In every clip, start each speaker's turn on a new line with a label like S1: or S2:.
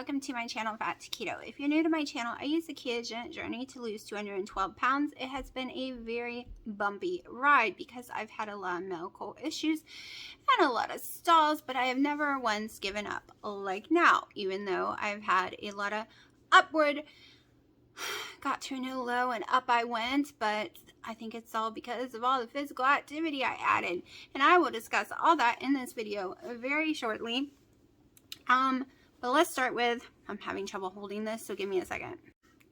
S1: welcome to my channel, It On Keto. If you're new to my channel, I use the ketogenic journey to lose 212 pounds. It has been a very bumpy ride because I've had a lot of medical issues and a lot of stalls, but I have never once given up like now, even though I've had a lot of upward, got to a new low and up I went, but I think it's all because of all the physical activity I added, and I will discuss all that in this video very shortly. But let's start with, I'm having trouble holding this, so give me a second.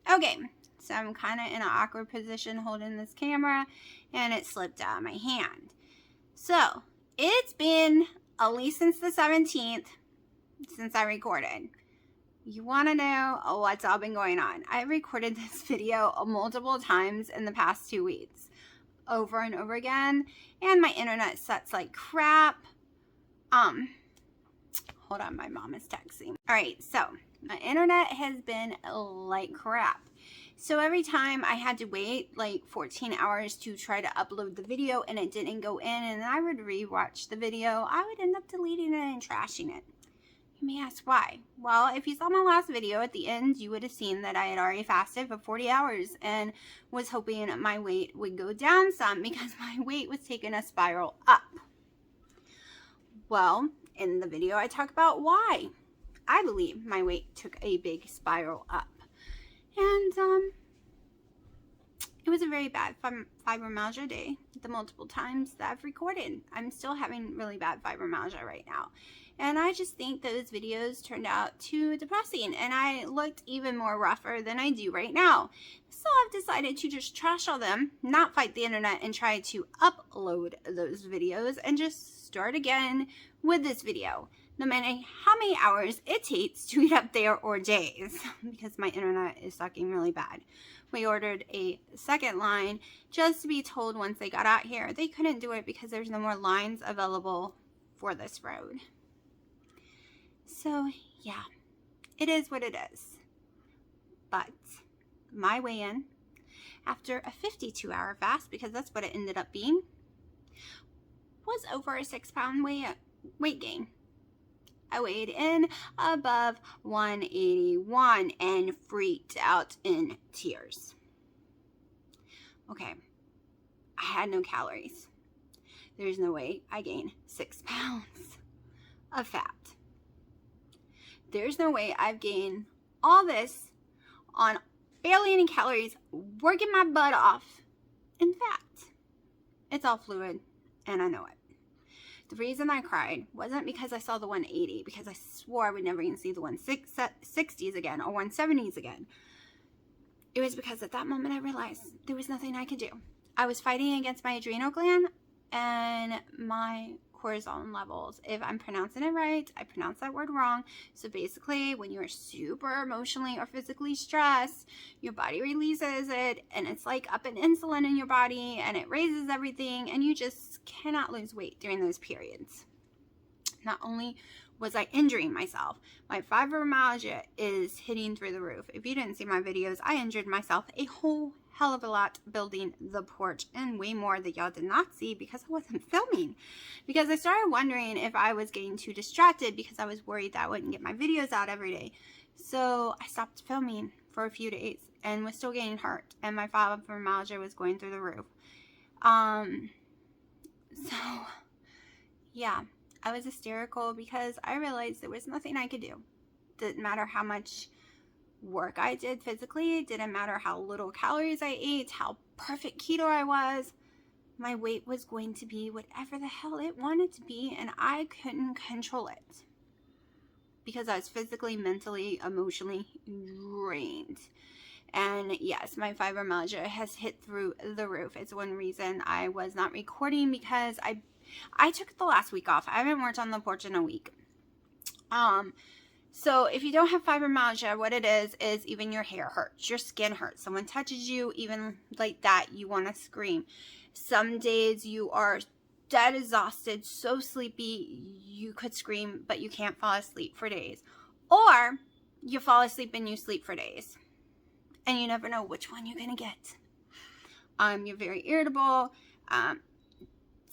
S1: Okay, so I'm kind of in an awkward position holding this camera, and it slipped out of my hand. So, it's been at least since the 17th, since I recorded. You want to know what's all been going on? I recorded this video multiple times in the past 2 weeks, over and over again, and my internet sets like crap. Hold on, my mom is texting. All right, so my internet has been like crap. So every time I had to wait like 14 hours to try to upload the video and it didn't go in, and I would rewatch the video, I would end up deleting it and trashing it. You may ask why. Well, if you saw my last video at the end, you would have seen that I had already fasted for 40 hours and was hoping my weight would go down some because my weight was taking a spiral up. Well, in the video, I talk about why I believe my weight took a big spiral up. And it was a very bad fibromyalgia day, the multiple times that I've recorded. I'm still having really bad fibromyalgia right now. And I just think those videos turned out too depressing, and I looked even more rougher than I do right now. So I've decided to just trash all them, not fight the internet, and try to upload those videos and just start again with this video, no matter how many hours it takes to get up there or days, because my internet is sucking really bad. We ordered a second line just to be told once they got out here they couldn't do it because there's no more lines available for this road. So yeah, it is what it is. But my weigh-in after a 52-hour fast, because that's what it ended up being, was over a 6-pound weight gain. I weighed in above 181 and freaked out in tears. Okay, I had no calories. There's no way I gained 6 pounds of fat. There's no way I've gained all this on barely any calories, working my butt off in fat. It's all fluid, and I know it. The reason I cried wasn't because I saw the 180, because I swore I would never even see the 160s again or 170s again. It was because at that moment I realized there was nothing I could do. I was fighting against my adrenal gland and my cortisol levels. If I'm pronouncing it right, I pronounce that word wrong. So basically, when you're super emotionally or physically stressed, your body releases it, and it's like up an insulin in your body, and it raises everything, and you just cannot lose weight during those periods. Not only was I injuring myself, my fibromyalgia is hitting through the roof. If you didn't see my videos, I injured myself a whole hell of a lot building the porch, and way more that y'all did not see because I wasn't filming. Because I started wondering if I was getting too distracted because I was worried that I wouldn't get my videos out every day. So I stopped filming for a few days and was still getting hurt, and my fibromyalgia was going through the roof. So yeah, I was hysterical because I realized there was nothing I could do. Didn't matter how much work I did physically, it didn't matter how little calories I ate, how perfect keto I was, my weight was going to be whatever the hell it wanted to be, and I couldn't control it because I was physically, mentally, emotionally drained. And yes, my fibromyalgia has hit through the roof. It's one reason I was not recording, because I took the last week off. I haven't worked on the porch in a week. So if you don't have fibromyalgia, what it is even your hair hurts, your skin hurts. Someone touches you, even like that, you want to scream. Some days you are dead exhausted, so sleepy, you could scream, but you can't fall asleep for days. Or you fall asleep and you sleep for days. And you never know which one you're going to get. You're very irritable.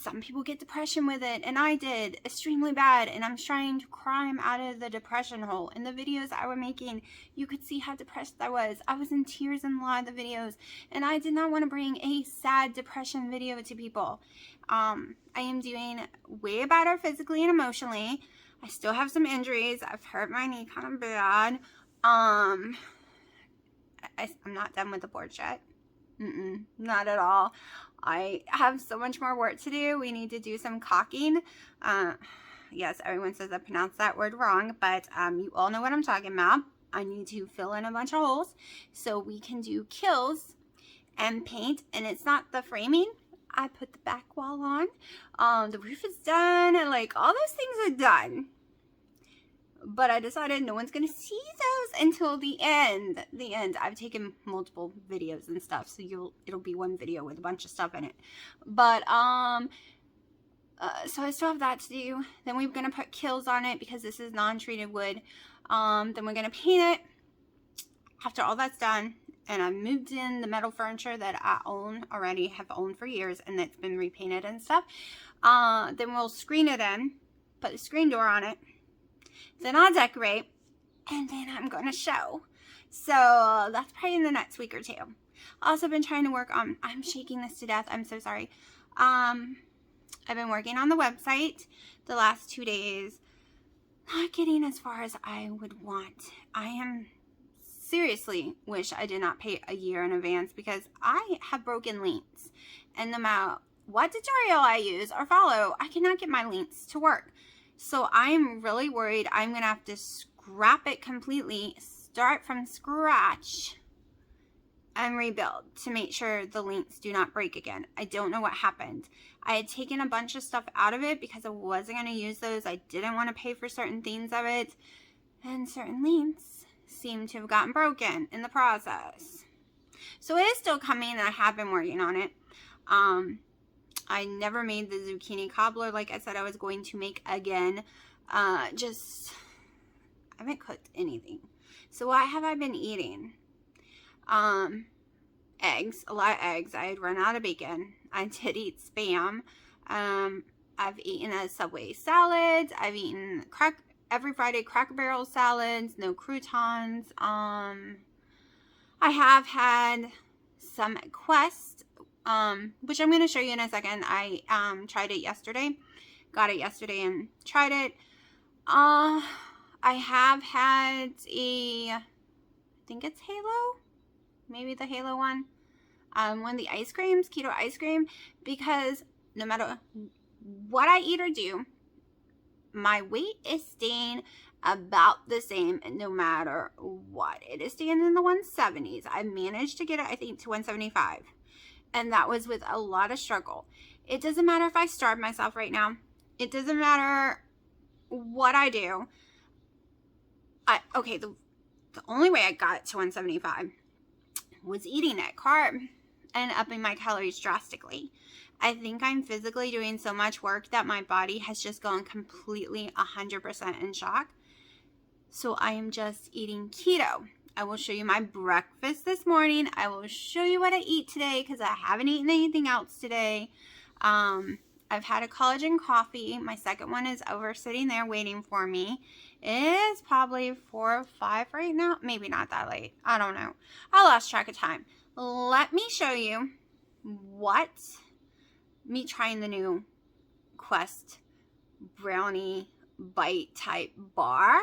S1: some people get depression with it, and I did extremely bad, and I'm trying to climb out of the depression hole. In the videos I was making, you could see how depressed I was. I was in tears in a lot of the videos, and I did not want to bring a sad depression video to people. I am doing way better physically and emotionally. I still have some injuries. I've hurt my knee kind of bad. I'm not done with the board yet. Not at all. I have so much more work to do. We need to do some caulking. Yes, everyone says I pronounced that word wrong, but you all know what I'm talking about. I need to fill in a bunch of holes so we can do kills and paint. And it's not the framing. I put the back wall on. The roof is done. And like all those things are done. But I decided no one's going to see those until the end. I've taken multiple videos and stuff, so it'll be one video with a bunch of stuff in it. But, so I still have that to do. Then we're going to put kills on it because this is non-treated wood. Then we're going to paint it after all that's done. And I've moved in the metal furniture that I have owned for years, and that's been repainted and stuff. Then we'll screen it in, put a screen door on it. Then I'll decorate, and then I'm going to show. So that's probably in the next week or two. Also been trying to work on, I'm shaking this to death, I'm so sorry. I've been working on the website the last 2 days. Not getting as far as I would want. I am seriously wish I did not pay a year in advance because I have broken links. And no matter what tutorial I use or follow, I cannot get my links to work. So I'm really worried I'm going to have to scrap it completely, start from scratch, and rebuild to make sure the links do not break again. I don't know what happened. I had taken a bunch of stuff out of it because I wasn't going to use those. I didn't want to pay for certain things of it. And certain links seem to have gotten broken in the process. So it is still coming, and I have been working on it. I never made the zucchini cobbler like I said I was going to make again. I haven't cooked anything. So what have I been eating? Eggs, a lot of eggs. I had run out of bacon. I did eat Spam. I've eaten a Subway salad. I've eaten every Friday Cracker Barrel salads, no croutons. I have had some Quest, which I'm going to show you in a second. I tried it yesterday. Got it yesterday and tried it. I have had I think it's Halo. Maybe the Halo one. One of the ice creams, keto ice cream, because no matter what I eat or do, my weight is staying about the same no matter what. It is staying in the 170s. I managed to get it, I think, to 175. And that was with a lot of struggle. It doesn't matter if I starve myself right now. It doesn't matter what I do. The only way I got it to 175 was eating that carb and upping my calories drastically. I think I'm physically doing so much work that my body has just gone completely 100% in shock. So I am just eating keto. I will show you my breakfast this morning. I will show you what I eat today because I haven't eaten anything else today. I've had a collagen coffee. My second one is over sitting there waiting for me. It's probably 4 or 5 right now. Maybe not that late. I don't know. I lost track of time. Let me show you me trying the new Quest brownie bite type bar.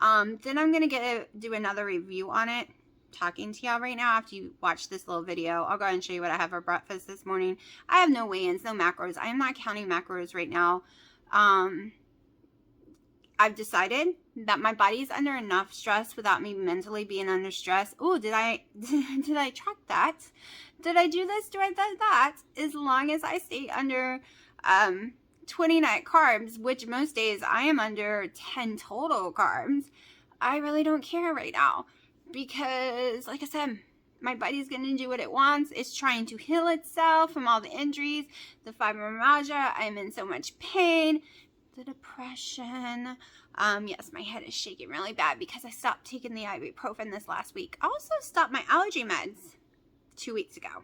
S1: Then I'm going to do another review on it. Talking to y'all right now after you watch this little video. I'll go ahead and show you what I have for breakfast this morning. I have no weigh-ins, no macros. I am not counting macros right now. I've decided that my body's under enough stress without me mentally being under stress. Oh, did I track that? Did I do this? Do I do that? As long as I stay under 20 net carbs, which most days I am under 10 total carbs, I really don't care right now. Because, like I said, my body's going to do what it wants. It's trying to heal itself from all the injuries, the fibromyalgia. I'm in so much pain. The depression. Yes, my head is shaking really bad because I stopped taking the ibuprofen this last week. I also stopped my allergy meds 2 weeks ago.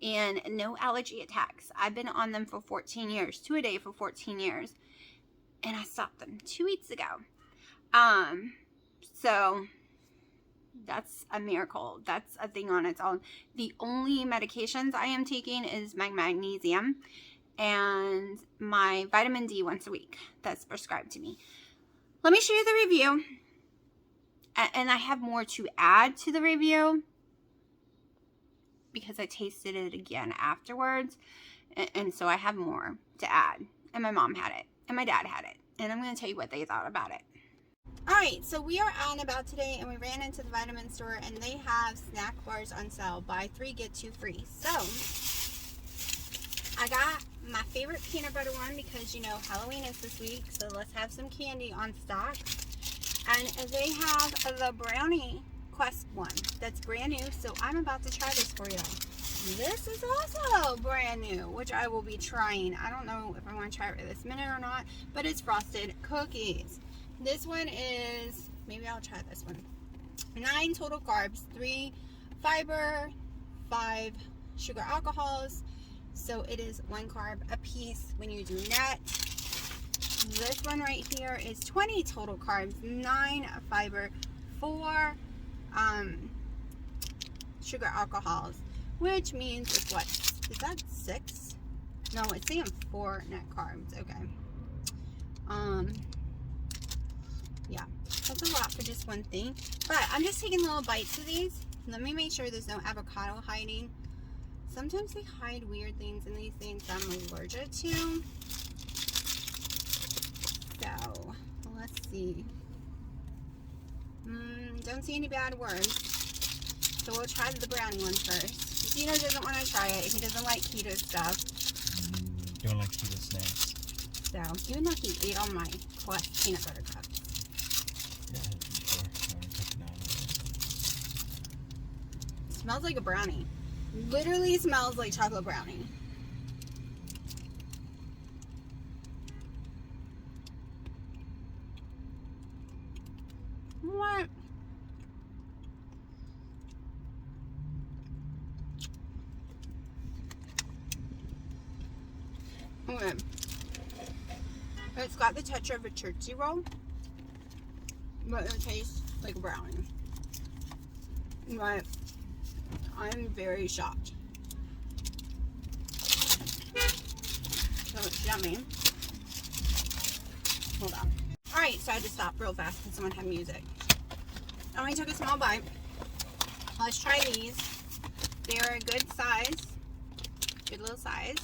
S1: and no allergy attacks. I've been on them for 14 years, 2 a day for 14 years, and I stopped them 2 weeks ago. So that's a miracle. That's a thing on its own. The only medications I am taking is my magnesium and my vitamin D once a week. That's prescribed to me. Let me show you the review. And I have more to add to the review because I tasted it again afterwards. And so I have more to add. And my mom had it. And my dad had it. And I'm going to tell you what they thought about it. Alright, so we are out and about today, and we ran into the vitamin store, and they have snack bars on sale. Buy 3, get 2 free. So, I got my favorite peanut butter one because, you know, Halloween is this week, so let's have some candy on stock. And they have the brownie quest one that's brand new, so I'm about to try this for you. This is also brand new, which I will be trying. I don't know if I want to try it right this minute or not, but it's frosted cookies. This one is, maybe I'll try this one. 9 total carbs, 3 fiber, 5 sugar alcohols. So it is 1 carb a piece when you do net. This one right here is 20 total carbs, 9 fiber, 4 sugar alcohols, which means it's what? Is that 6? No, it's saying 4 net carbs. Okay. Yeah, that's a lot for just one thing. But I'm just taking little bites of these. Let me make sure there's no avocado hiding. Sometimes they hide weird things in these things I'm allergic to. So, let's see. Don't see any bad words. So we'll try the brownie one first. Gino doesn't want to try it. He doesn't like keto stuff.
S2: Don't like keto snacks.
S1: So, even though he ate all my Quest peanut butter cups.
S2: Yeah, I had it before. I already took it out.
S1: It smells like a brownie. Literally smells like chocolate brownie. What? Okay. It's got the texture of a Tootsie Roll, but it tastes like a brownie. But I'm very shocked. So it's yummy. Hold on. Alright, so I had to stop real fast because someone had music. I only took a small bite. Let's try these. They're a good size. Good little size.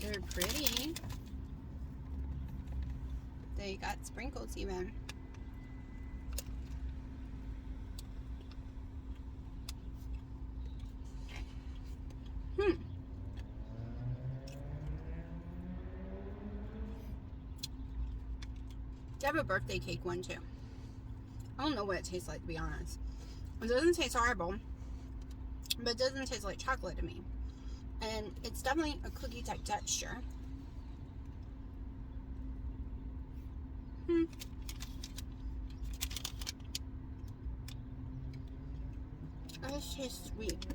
S1: They're pretty. They got sprinkles even. They have a birthday cake one too. I don't know what it tastes like, to be honest. It doesn't taste horrible, but it doesn't taste like chocolate to me. And it's definitely a cookie type texture. This tastes sweet.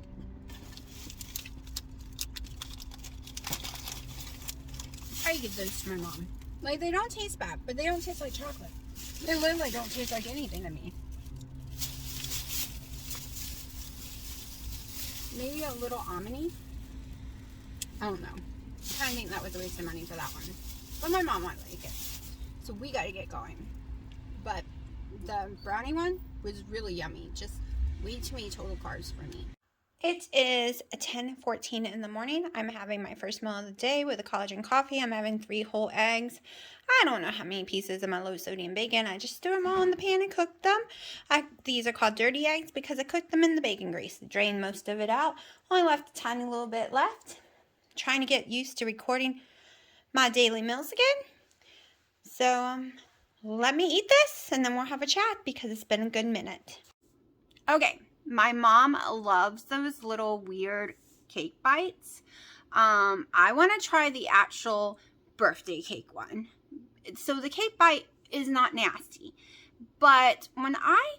S1: I give those to my mom. Like, they don't taste bad, but they don't taste like chocolate. They literally don't taste like anything to me. Maybe a little almond-y. I don't know. I kind of think that was a waste of money for that one. But my mom might like it. So we got to get going. But the brownie one was really yummy. Just way too many total carbs for me. It is 10:14 in the morning. I'm having my first meal of the day with a collagen coffee. I'm having 3 whole eggs. I don't know how many pieces of my low sodium bacon. I just threw them all in the pan and cooked them. These are called dirty eggs because I cooked them in the bacon grease. Drained most of it out. Only left a tiny little bit left. Trying to get used to recording my daily meals again. So let me eat this and then we'll have a chat because it's been a good minute. Okay. My mom loves those little weird cake bites. I want to try the actual birthday cake one. So the cake bite is not nasty, But when I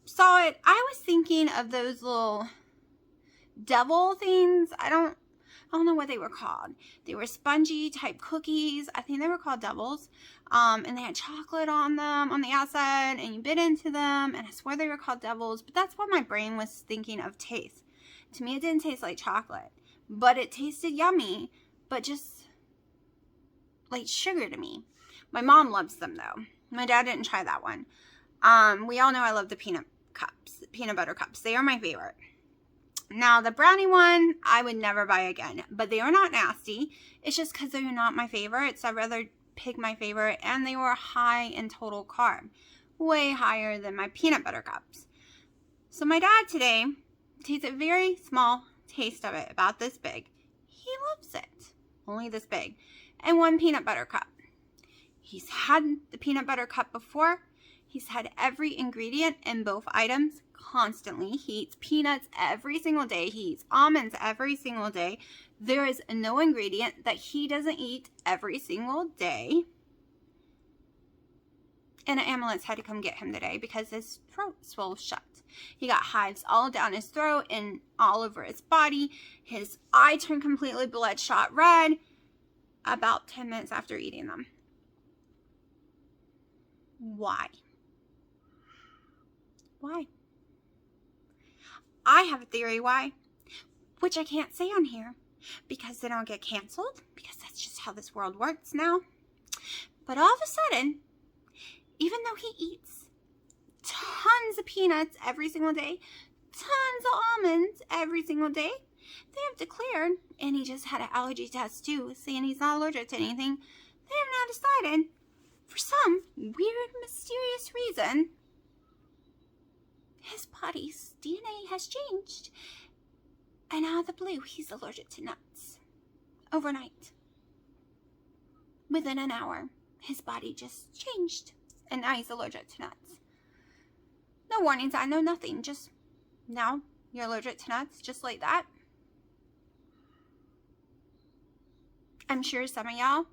S1: saw it, I was thinking of those little devil things. I don't know what they were called. They were spongy type cookies. I think they were called devils. And they had chocolate on them on the outside, and you bit into them, and I swear they were called devils, but that's what my brain was thinking of taste. To me, it didn't taste like chocolate, but it tasted yummy, but just like sugar to me. My mom loves them though. My dad didn't try that one. We all know I love the peanut butter cups. They are my favorite. Now, the brownie one, I would never buy again, but they are not nasty. It's just because they're not my favorites. I'd rather pick my favorite, and they were high in total carb, way higher than my peanut butter cups. So my dad today takes a very small taste of it, about this big. He loves it, only this big, and 1 peanut butter cup. He's had the peanut butter cup before. He's had every ingredient in both items constantly. He eats peanuts every single day. He eats almonds every single day. There is no ingredient that he doesn't eat every single day. And an ambulance had to come get him today because his throat swelled shut. He got hives all down his throat and all over his body. His eye turned completely bloodshot red about 10 minutes after eating them. Why? Why? I have a theory why, which I can't say on here because then I'll get canceled, because that's just how this world works now. But all of a sudden, even though he eats tons of peanuts every single day, tons of almonds every single day, they have declared, and he just had an allergy test too, saying he's not allergic to anything. They have now decided, for some weird, mysterious reason, his body's DNA has changed. And out of the blue, he's allergic to nuts. Overnight. Within an hour, his body just changed. And now he's allergic to nuts. No warning sign, no nothing. Just, now you're allergic to nuts, just like that. I'm sure some of y'all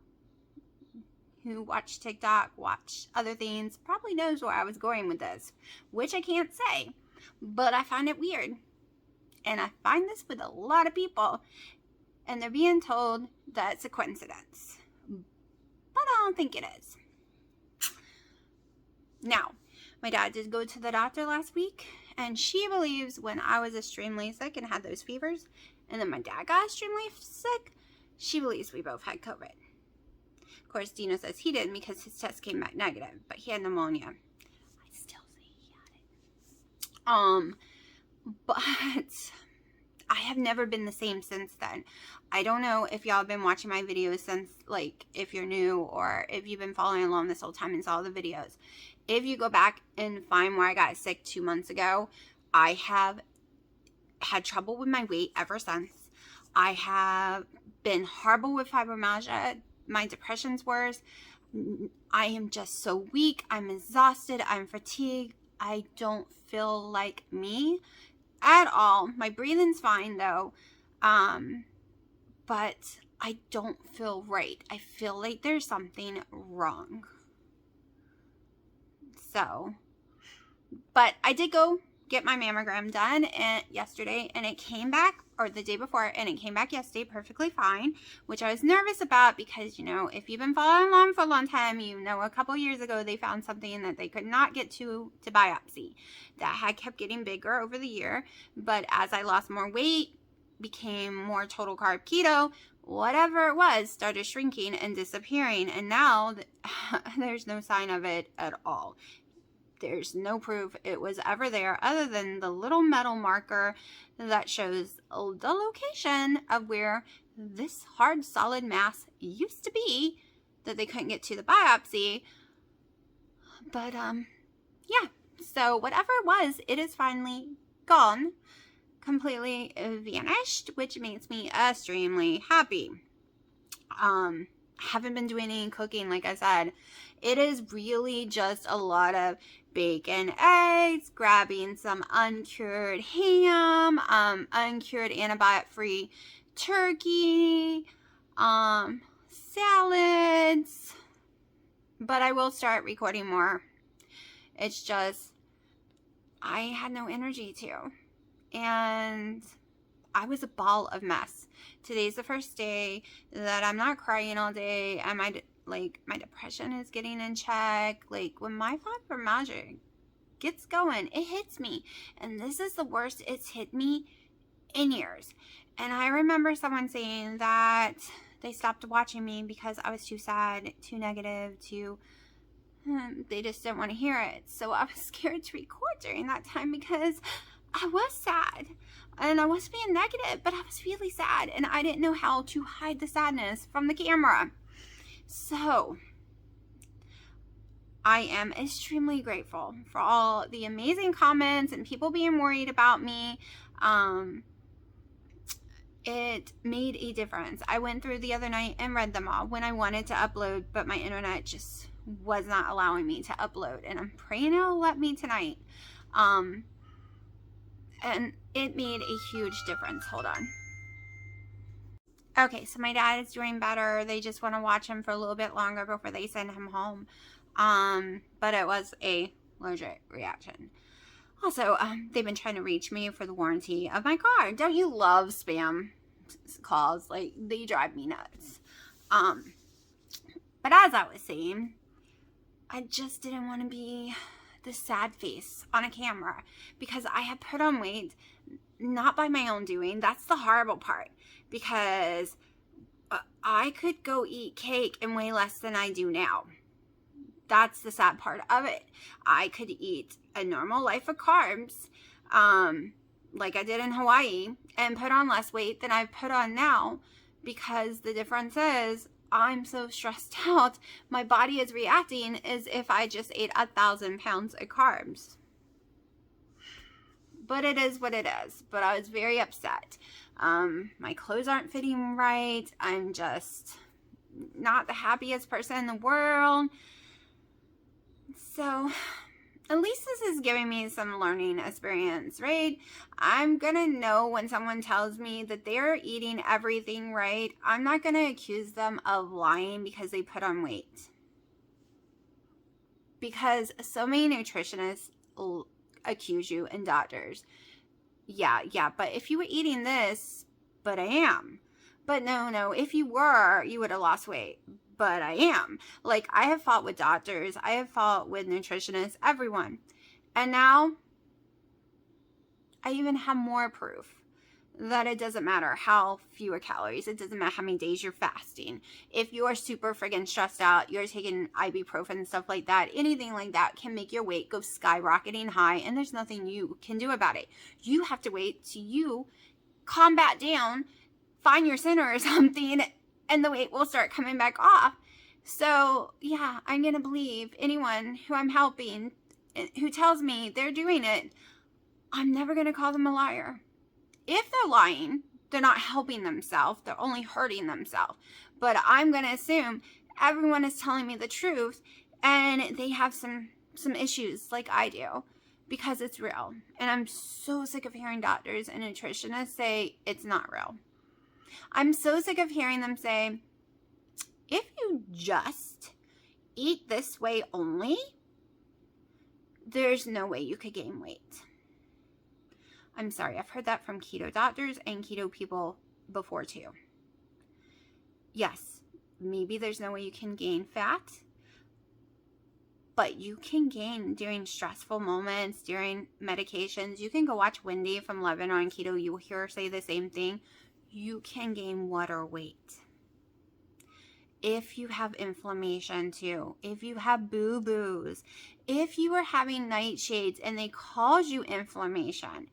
S1: who watch TikTok, watch other things, probably knows where I was going with this, which I can't say, but I find it weird. And I find this with a lot of people, and they're being told that it's a coincidence, but I don't think it is. Now, my dad did go to the doctor last week, and she believes when I was extremely sick and had those fevers, and then my dad got extremely sick, she believes we both had COVID. Of course, Dino says he didn't because his test came back negative, but he had pneumonia. I still say he had it. But I have never been the same since then. I don't know if y'all have been watching my videos since, like, if you're new or if you've been following along this whole time and saw the videos. If you go back and find where I got sick 2 months ago, I have had trouble with my weight ever since. I have been horrible with fibromyalgia. My depression's worse. I am just so weak. I'm exhausted. I'm fatigued. I don't feel like me at all. My breathing's fine though. But I don't feel right. I feel like there's something wrong. So, but I did go get my mammogram done yesterday, and it came back, or the day before, and it came back yesterday perfectly fine, which I was nervous about because, you know, if you've been following along for a long time, you know, a couple years ago they found something that they could not get to biopsy that had kept getting bigger over the year. But as I lost more weight, became more total carb keto, whatever it was started shrinking and disappearing, and now there's no sign of it at all. There's no proof it was ever there other than the little metal marker that shows the location of where this hard solid mass used to be that they couldn't get to the biopsy. But yeah, so whatever it was, it is finally gone, completely vanished, which makes me extremely happy. Haven't been doing any cooking, like I said. It is really just a lot of bacon, eggs, grabbing some uncured ham, uncured antibiotic-free turkey, salads. But I will start recording more It's just, I had no energy to. And I was a ball of mess. Today's the first day that I'm not crying all day. And my depression is getting in check. Like, when my fibromyalgia gets going, it hits me. And this is the worst it's hit me in years. And I remember someone saying that they stopped watching me because I was too sad, too negative, they just didn't want to hear it. So I was scared to record during that time because I was sad. And I wasn't being negative, but I was really sad. And I didn't know how to hide the sadness from the camera. So I am extremely grateful for all the amazing comments and people being worried about me. It made a difference. I went through the other night and read them all when I wanted to upload, but my internet just was not allowing me to upload. And I'm praying it'll let me tonight. And it made a huge difference. Hold on. Okay, so my dad is doing better. They just want to watch him for a little bit longer before they send him home. But it was a allergic reaction. Also, they've been trying to reach me for the warranty of my car. Don't you love spam calls? Like, they drive me nuts. But as I was saying, I just didn't want to be the sad face on a camera because I had put on weight, not by my own doing. That's the horrible part, because I could go eat cake and weigh less than I do now. That's the sad part of it. I could eat a normal life of carbs, like I did in Hawaii, and put on less weight than I've put on now, because the difference is I'm so stressed out. My body is reacting as if I just ate 1,000 pounds of carbs. But it is what it is. But I was very upset. My clothes aren't fitting right. I'm just not the happiest person in the world. So at least this is giving me some learning experience, right? I'm gonna know when someone tells me that they're eating everything right. I'm not gonna accuse them of lying because they put on weight. Because so many nutritionists accuse you, and doctors. Yeah, but if you were eating this, but I am. But no, if you were, you would have lost weight. But I am. Like, I have fought with doctors. I have fought with nutritionists, everyone. And now, I even have more proof that it doesn't matter how fewer calories. It doesn't matter how many days you're fasting. If you're super friggin' stressed out, you're taking ibuprofen and stuff like that, anything like that can make your weight go skyrocketing high, and there's nothing you can do about it. You have to wait till you combat down, find your center or something, and the weight will start coming back off. So, yeah, I'm going to believe anyone who I'm helping who tells me they're doing it. I'm never going to call them a liar. If they're lying, they're not helping themselves. They're only hurting themselves. But I'm going to assume everyone is telling me the truth, and they have some issues like I do, because it's real. And I'm so sick of hearing doctors and nutritionists say it's not real. I'm so sick of hearing them say, if you just eat this way only, there's no way you could gain weight. I'm sorry, I've heard that from keto doctors and keto people before too. Yes, maybe there's no way you can gain fat, but you can gain during stressful moments, during medications. You can go watch Wendy from Love It On Keto. You will hear her say the same thing. You can gain water weight. If you have inflammation too, if you have boo-boos, if you are having nightshades and they cause you inflammation,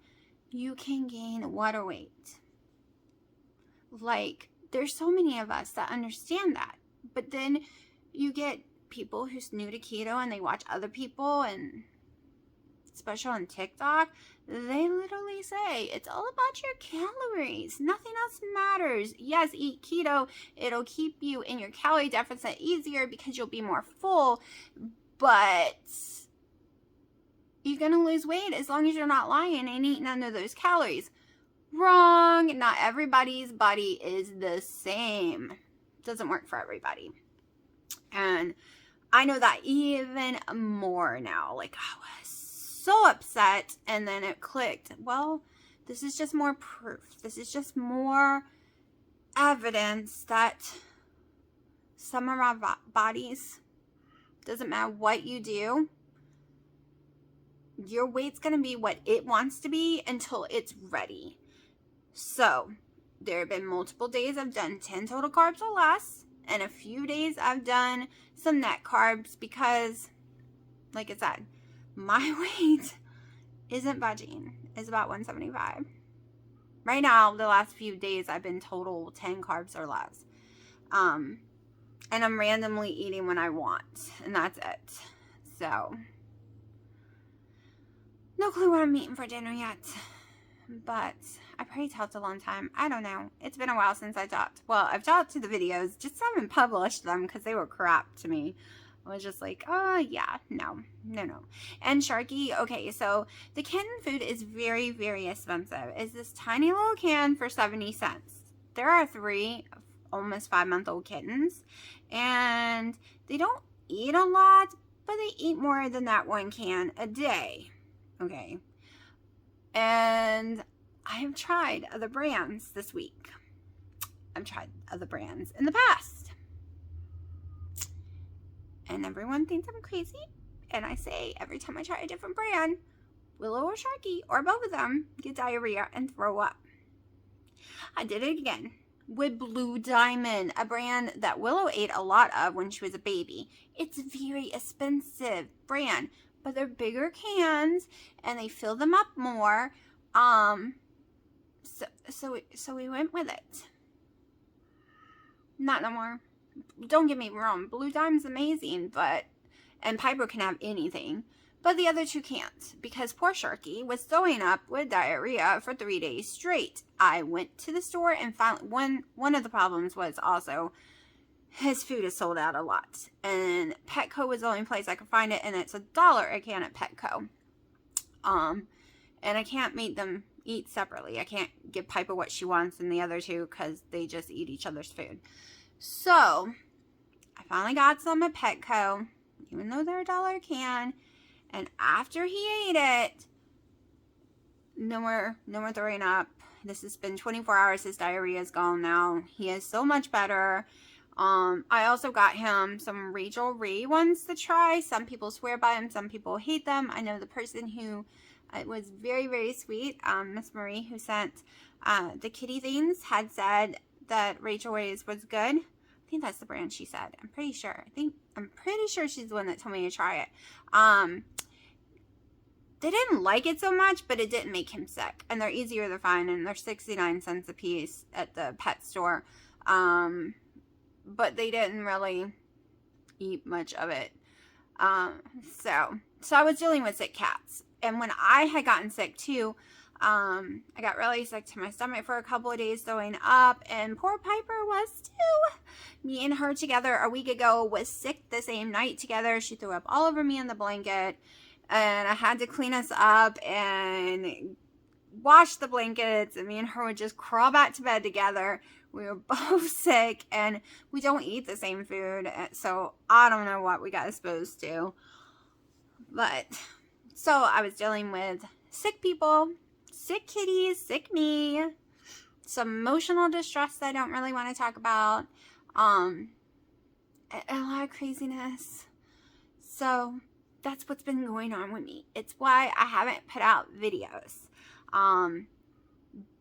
S1: you can gain water weight. Like, there's so many of us that understand that. But then you get people who's new to keto and they watch other people, and especially on TikTok, they literally say it's all about your calories. Nothing else matters. Yes, eat keto. It'll keep you in your calorie deficit easier because you'll be more full, but you're going to lose weight as long as you're not lying and eating under those calories. Wrong. Not everybody's body is the same. It doesn't work for everybody. And I know that even more now. Like, I was so upset, and then it clicked. Well, this is just more proof. This is just more evidence that some of our bodies, doesn't matter what you do, your weight's going to be what it wants to be until it's ready. So there have been multiple days I've done 10 total carbs or less, and a few days I've done some net carbs because, like I said, my weight isn't budging. It's about 175. Right now, the last few days I've been total 10 carbs or less. And I'm randomly eating when I want, and that's it. So, no clue what I'm eating for dinner yet. But I probably talked a long time. I don't know. It's been a while since I talked. Well, I've talked to the videos, just haven't published them because they were crap to me. I was just like, oh yeah, no. And Sharky, okay, so the canned food is very, very expensive. It's this tiny little can for 70 cents. There are 3 almost 5-month-old kittens, and they don't eat a lot, but they eat more than that 1 can a day. Okay. And I have tried other brands this week. I've tried other brands in the past. And everyone thinks I'm crazy. And I say every time I try a different brand, Willow or Sharky, or both of them, get diarrhea and throw up. I did it again with Blue Diamond, a brand that Willow ate a lot of when she was a baby. It's a very expensive brand, but they're bigger cans and they fill them up more. So we went with it. Not no more. Don't get me wrong, Blue Diamond's amazing, and Piper can have anything, but the other 2 can't, because poor Sharky was throwing up with diarrhea for 3 days straight. I went to the store and found one of the problems was also his food is sold out a lot, and Petco was the only place I could find it, and it's $1 a can at Petco. And I can't make them eat separately. I can't give Piper what she wants and the other 2 because they just eat each other's food. So I finally got some at Petco, even though they're $1 a can. And after he ate it, no more throwing up. This has been 24 hours. His diarrhea is gone now. He is so much better. I also got him some Rachel Ray ones to try. Some people swear by them. Some people hate them. I know the person who it was very, very sweet, Miss Marie, who sent the kitty things, had said that Rachel Ray's was good. I think that's the brand she said. I'm pretty sure. I'm pretty sure she's the one that told me to try it. They didn't like it so much, but it didn't make him sick. And they're easier to find, and they're 69 cents a piece at the pet store. But they didn't really eat much of it. So I was dealing with sick cats. And when I had gotten sick too, I got really sick to my stomach for a couple of days throwing up, and poor Piper was too. Me and her together a week ago was sick the same night together. She threw up all over me in the blanket, and I had to clean us up and wash the blankets, and me and her would just crawl back to bed together. We were both sick, and we don't eat the same food, so I don't know what we got exposed to. But so I was dealing with sick people, sick kitties, sick me, some emotional distress that I don't really want to talk about, a lot of craziness. So that's what's been going on with me. It's why I haven't put out videos.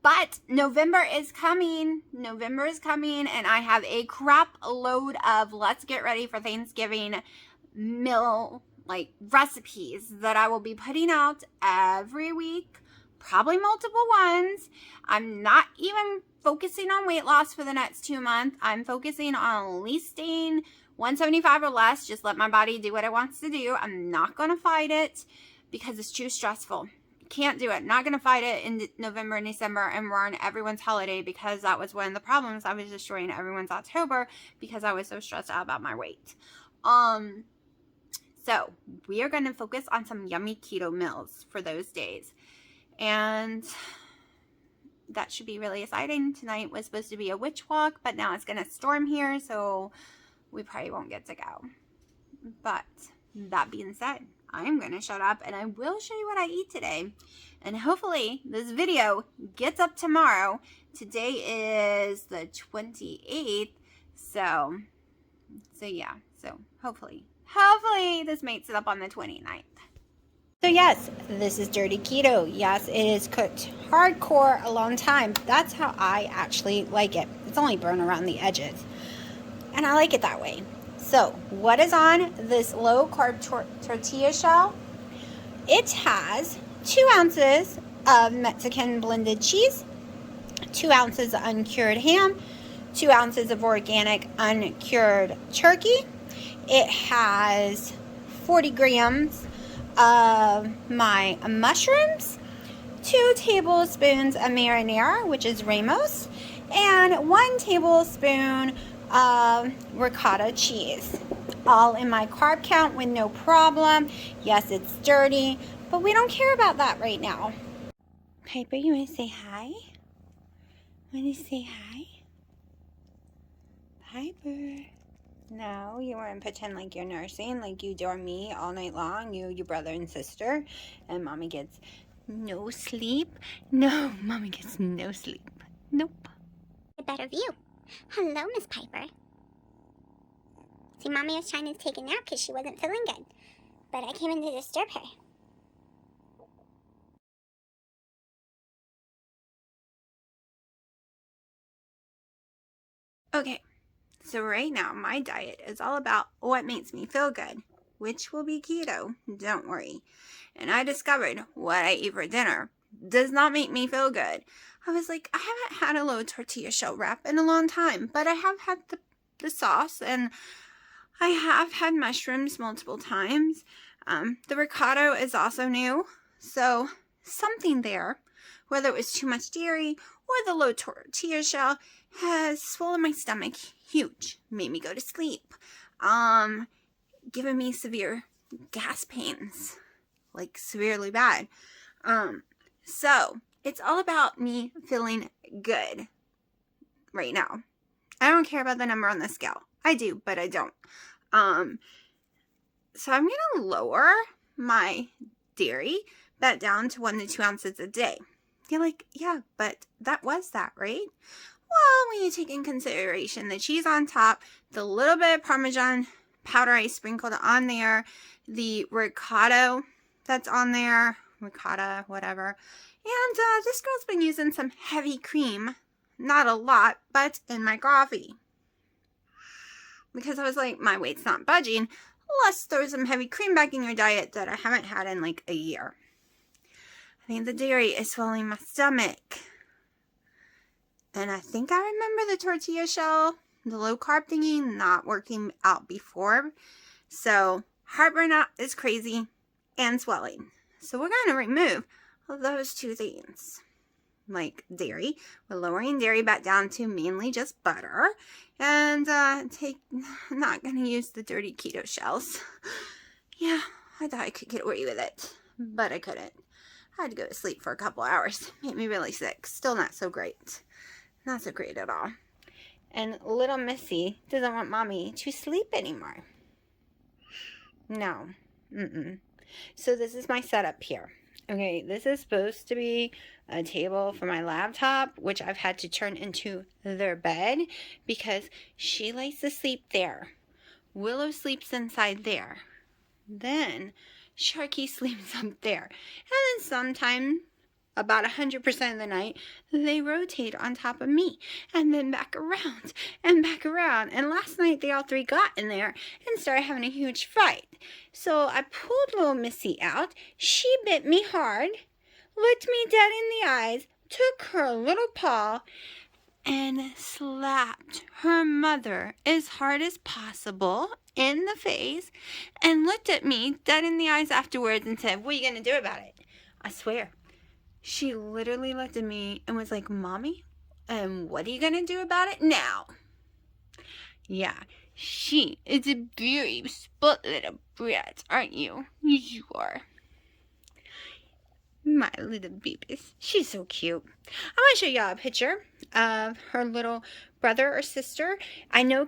S1: But November is coming. November is coming, and I have a crap load of let's get ready for Thanksgiving meal recipes that I will be putting out every week, probably multiple ones. I'm not even focusing on weight loss for the next 2 months. I'm focusing on at least staying 175 or less. Just let my body do what it wants to do. I'm not going to fight it because it's too stressful. Can't do it. Not going to fight it in November and December and ruin everyone's holiday, because that was one of the problems. I was destroying everyone's October because I was so stressed out about my weight. So we are going to focus on some yummy keto meals for those days. And that should be really exciting. Tonight was supposed to be a witch walk, but now it's going to storm here, so we probably won't get to go. But that being said, I'm going to shut up and I will show you what I eat today. And hopefully this video gets up tomorrow. Today is the 28th. So yeah. So hopefully this makes it up on the 29th. So yes, this is dirty keto. Yes, it is cooked hardcore a long time. That's how I actually like it. It's only burnt around the edges. And I like it that way. So what is on this low carb tortilla shell? It has 2 ounces of Mexican blended cheese, 2 ounces of uncured ham, 2 ounces of organic uncured turkey. It has 40 grams of my mushrooms, 2 tablespoons of marinara, which is Ramos, and 1 tablespoon of ricotta cheese. All in my carb count with no problem. Yes, it's dirty, but we don't care about that right now. Piper, you want to say hi? Want to say hi? Piper. No, you want to pretend like you're nursing, like you adore me all night long, you, your brother and sister, and mommy gets no sleep. No, mommy gets no sleep. Nope.
S3: A better view. Hello, Miss Piper. See, Mommy was trying to take a nap because she wasn't feeling good, but I came in to disturb her.
S1: Okay, so right now my diet is all about what makes me feel good, which will be keto, don't worry. And I discovered what I eat for dinner does not make me feel good. I was like, I haven't had a low tortilla shell wrap in a long time, but I have had the sauce, and I have had mushrooms multiple times. The ricotta is also new, so something there, whether it was too much dairy or the low tortilla shell, has swollen my stomach huge, made me go to sleep, given me severe gas pains, like severely bad. So it's all about me feeling good right now. I don't care about the number on the scale. I do, but I don't. So I'm going to lower my dairy back down to 1 to 2 ounces a day. You're like, yeah, but that, right? Well, when you take in consideration the cheese on top, the little bit of Parmesan powder I sprinkled on there, the ricotta that's on there, ricotta, whatever. And this girl's been using some heavy cream, not a lot, but in my coffee. Because I was like, my weight's not budging. Let's throw some heavy cream back in your diet that I haven't had in like a year. I think the dairy is swelling my stomach. And I think I remember the tortilla shell, the low carb thingy, not working out before. So heartburn is crazy and swelling. So we're going to remove those 2 things. Like dairy. We're lowering dairy back down to mainly just butter. And not going to use the dirty keto shells. Yeah, I thought I could get away with it. But I couldn't. I had to go to sleep for a couple hours. Made me really sick. Still not so great. Not so great at all. And little Missy doesn't want mommy to sleep anymore. No. So this is my setup here. Okay, this is supposed to be a table for my laptop, which I've had to turn into their bed because she likes to sleep there. Willow sleeps inside there. Then Sharky sleeps up there. And then sometimes, about 100% of the night, they rotate on top of me. And then back around and back around. And last night they all 3 got in there and started having a huge fight. So I pulled little Missy out. She bit me hard, looked me dead in the eyes, took her little paw, and slapped her mother as hard as possible in the face, and looked at me dead in the eyes afterwards and said, "What are you going to do about it?" I swear. She literally looked at me and was like, "Mommy, what are you going to do about it now?" Yeah, she is a very spoiled little brat, aren't you? You are. My little baby. She's so cute. I'm going to show y'all a picture of her little brother or sister. I know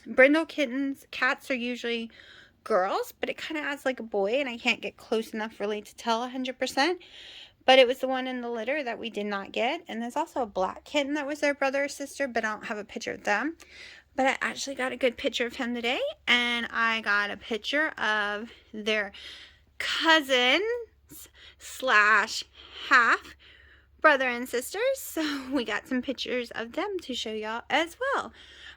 S1: Brindle kittens, cats are usually girls, but it kind of adds like a boy, and I can't get close enough really to tell 100%. But it was the one in the litter that we did not get. And there's also a black kitten that was their brother or sister, but I don't have a picture of them. But I actually got a good picture of him today, and I got a picture of their cousins slash half brother and sisters. So we got some pictures of them to show y'all as well.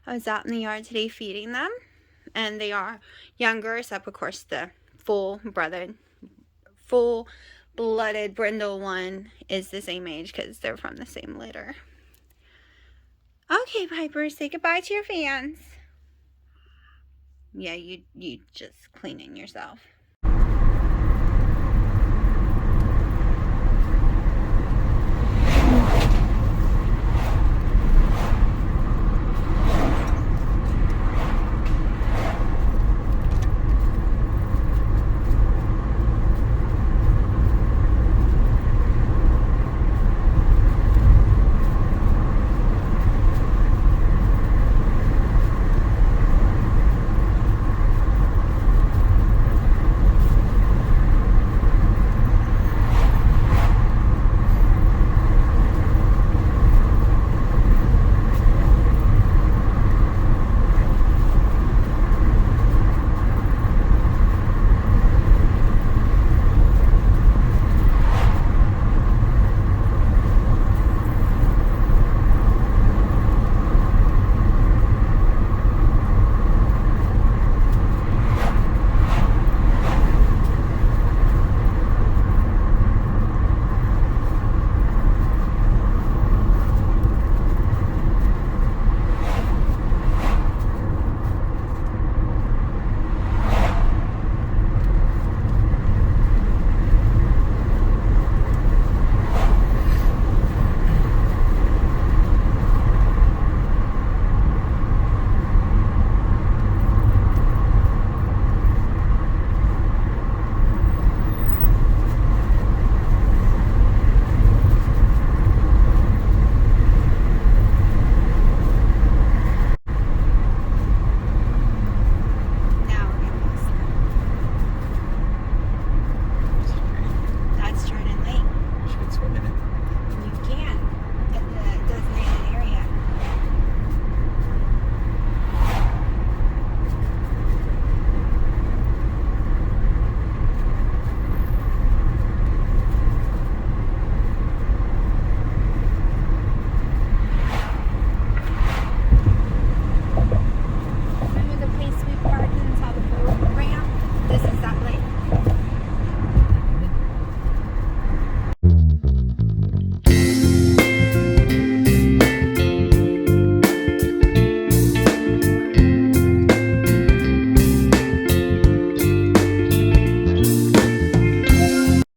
S1: I was out in the yard today feeding them, and they are younger, except of course the full-blooded brindle one is the same age because they're from the same litter. Okay, Piper, say goodbye to your fans. Yeah, you just cleaning yourself.